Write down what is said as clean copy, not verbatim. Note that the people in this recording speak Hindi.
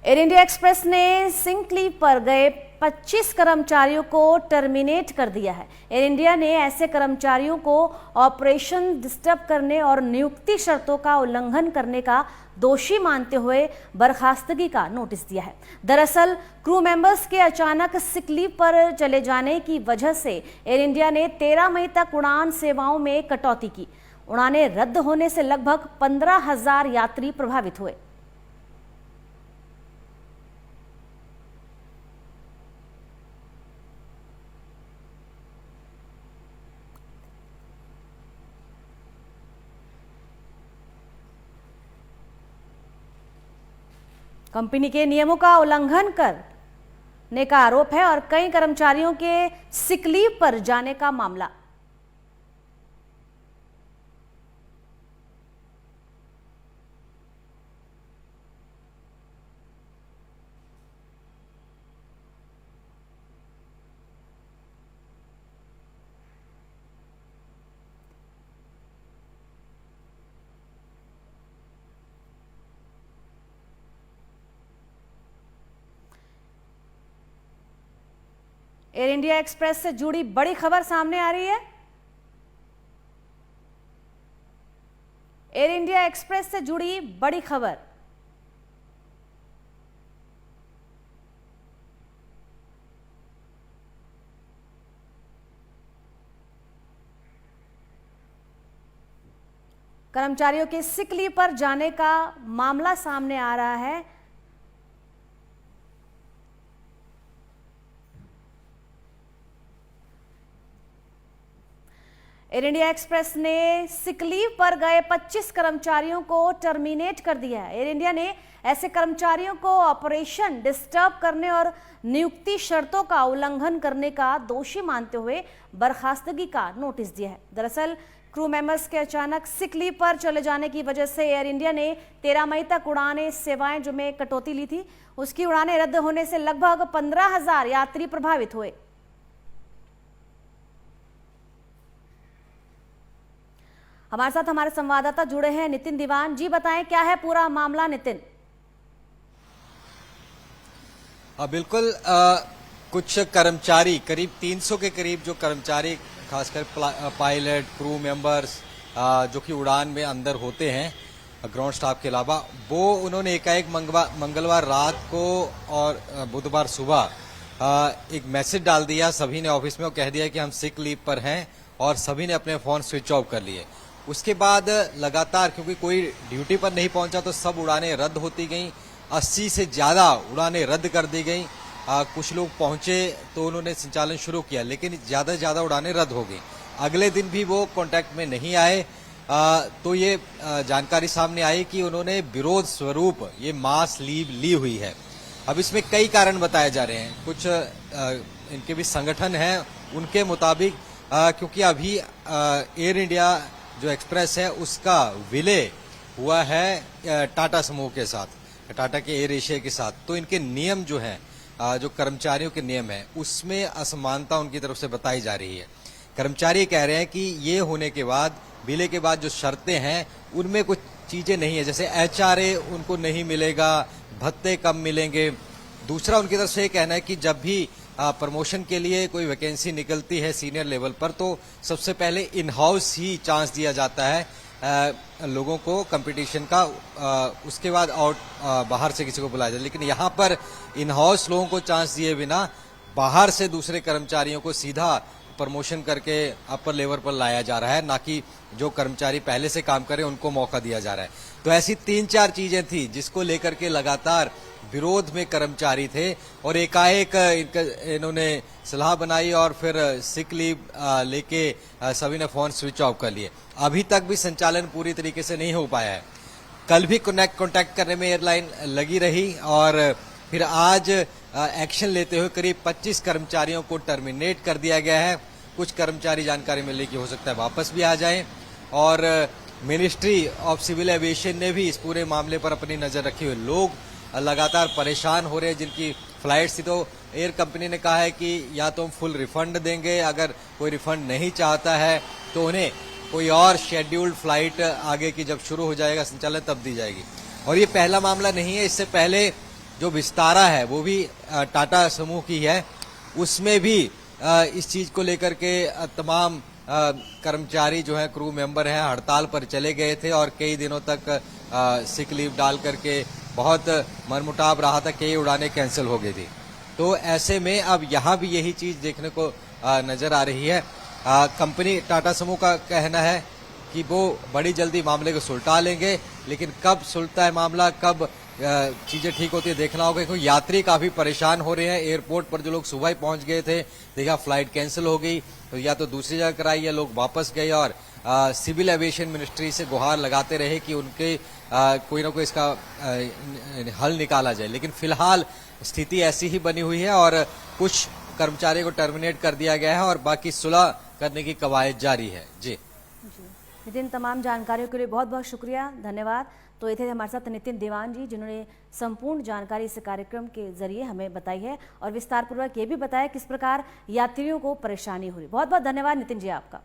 एयर इंडिया एक्सप्रेस ने सिंक लीव पर गए 25 कर्मचारियों को टर्मिनेट कर दिया है। एयर इंडिया ने ऐसे कर्मचारियों को ऑपरेशन डिस्टर्ब करने और नियुक्ति शर्तों का उल्लंघन करने का दोषी मानते हुए बर्खास्तगी का नोटिस दिया है। दरअसल क्रू मेंबर्स के अचानक सिक लीव पर चले जाने की वजह से एयर इंडिया ने 13 मई तक उड़ान सेवाओं में कटौती की। उड़ानें रद्द होने से लगभग 15,000 यात्री प्रभावित हुए। कंपनी के नियमों का उल्लंघन करने का आरोप है और कई कर्मचारियों के सिक लीव पर जाने का मामला। एयर इंडिया एक्सप्रेस से जुड़ी बड़ी खबर सामने आ रही है। एयर इंडिया एक्सप्रेस से जुड़ी बड़ी खबर। कर्मचारियों के सिक लीव पर जाने का मामला सामने आ रहा है। एयर इंडिया एक्सप्रेस ने सिक लीव पर गए 25 कर्मचारियों को टर्मिनेट कर दिया है। एयर इंडिया ने ऐसे कर्मचारियों को ऑपरेशन डिस्टर्ब करने और नियुक्ति शर्तों का उल्लंघन करने का दोषी मानते हुए बर्खास्तगी का नोटिस दिया है। दरअसल क्रू मेंबर्स के अचानक सिक लीव पर चले जाने की वजह से एयर इंडिया ने 13 मई तक उड़ानें सेवाएं जो में कटौती ली थी, उसकी उड़ानें रद्द होने से लगभग 15,000 यात्री प्रभावित हुए। हमारे साथ हमारे संवाददाता जुड़े हैं नितिन दीवान जी। बताएं क्या है पूरा मामला नितिन। बिल्कुल कुछ कर्मचारी करीब 300 के करीब जो कर्मचारी खासकर पायलट क्रू मेंबर्स जो कि उड़ान में अंदर होते हैं ग्राउंड स्टाफ के अलावा, वो उन्होंने एकाएक मंगलवार रात को और बुधवार सुबह एक मैसेज डाल दिया सभी ने ऑफिस में और कह दिया कि हम सिक लीव पर हैं और सभी ने अपने फोन स्विच ऑफ कर लिए। उसके बाद लगातार क्योंकि कोई ड्यूटी पर नहीं पहुंचा तो सब उड़ानें रद्द होती गईं। 80 से ज्यादा उड़ानें रद्द कर दी गईं। कुछ लोग पहुंचे तो उन्होंने संचालन शुरू किया, लेकिन ज्यादा से ज्यादा उड़ानें रद्द हो गई। अगले दिन भी वो कांटेक्ट में नहीं आए। तो ये जानकारी सामने आई कि उन्होंने विरोध स्वरूप ये मास लीव ली हुई है। अब इसमें कई कारण बताए जा रहे हैं। कुछ इनके भी संगठन हैं, उनके मुताबिक क्योंकि अभी एयर इंडिया जो एक्सप्रेस है उसका विलय हुआ है टाटा समूह के साथ, टाटा के एयर एशिया के साथ, तो इनके नियम जो हैं जो कर्मचारियों के नियम हैं उसमें असमानता उनकी तरफ से बताई जा रही है। कर्मचारी कह रहे हैं कि ये होने के बाद विलय के बाद जो शर्तें हैं उनमें कुछ चीजें नहीं है, जैसे एचआरए उनको नहीं मिलेगा, भत्ते कम मिलेंगे। दूसरा उनकी तरफ से ये कहना है कि जब भी प्रमोशन के लिए कोई वैकेंसी निकलती है सीनियर लेवल पर तो सबसे पहले इन हाउस ही चांस दिया जाता है लोगों को कंपटीशन का, उसके बाद बाहर से किसी को बुलाया जाए। लेकिन यहाँ पर इन हाउस लोगों को चांस दिए बिना बाहर से दूसरे कर्मचारियों को सीधा प्रमोशन करके अपर लेवल पर लाया जा रहा है, ना कि जो कर्मचारी पहले से काम करें उनको मौका दिया जा रहा है। तो ऐसी 3-4 चीजें थी जिसको लेकर के लगातार विरोध में कर्मचारी थे और एकाएक इन्होंने सलाह बनाई और फिर सिक लीव लेके सभी ने फोन स्विच ऑफ कर लिए। अभी तक भी संचालन पूरी तरीके से नहीं हो पाया है। कल भी कॉन्टैक्ट करने में एयरलाइन लगी रही और फिर आज एक्शन लेते हुए करीब 25 कर्मचारियों को टर्मिनेट कर दिया गया है। कुछ कर्मचारी जानकारी मिली कि हो सकता है वापस भी आ जाएं और मिनिस्ट्री ऑफ सिविल एविएशन ने भी इस पूरे मामले पर अपनी नजर रखी हुई। लोग लगातार परेशान हो रहे हैं जिनकी फ्लाइट्स थी, तो एयर कंपनी ने कहा है कि या तो हम फुल रिफंड देंगे, अगर कोई रिफंड नहीं चाहता है तो उन्हें कोई और शेड्यूल्ड फ्लाइट आगे की जब शुरू हो जाएगा संचालन तब दी जाएगी। और ये पहला मामला नहीं है, इससे पहले जो विस्तारा है वो भी टाटा समूह की है, उसमें भी इस चीज को लेकर के तमाम कर्मचारी जो है, क्रू मेंबर हैं, हड़ताल पर चले गए थे और कई दिनों तक सिक लीव डाल करके बहुत मनमुटाव रहा था, कई उड़ानें कैंसिल हो गई थी। तो ऐसे में अब यहाँ भी यही चीज देखने को नजर आ रही है। कंपनी टाटा समूह का कहना है कि वो बड़ी जल्दी मामले को सुलटा लेंगे, लेकिन कब सुलटता है मामला, कब चीजें ठीक होती है देखना होगा, क्योंकि यात्री काफी परेशान हो रहे हैं। एयरपोर्ट पर जो लोग सुबह ही पहुंच गए थे, देखा फ्लाइट कैंसिल हो गई, तो या तो दूसरी जगह कराई या लोग वापस गए और सिविल एविएशन मिनिस्ट्री से गुहार लगाते रहे कि उनके कोई ना कोई इसका हल निकाला जाए। लेकिन फिलहाल स्थिति ऐसी ही बनी हुई है और कुछ कर्मचारियों को टर्मिनेट कर दिया गया है और बाकी सुलह करने की कवायद जारी है। जी नितिन, तमाम जानकारियों के लिए बहुत बहुत शुक्रिया, धन्यवाद। तो ये थे हमारे साथ नितिन देवान जी, जिन्होंने संपूर्ण जानकारी इस कार्यक्रम के जरिए हमें बताई है और विस्तारपूर्वक ये भी बताया किस प्रकार यात्रियों को परेशानी हो रही। बहुत बहुत धन्यवाद नितिन जी आपका।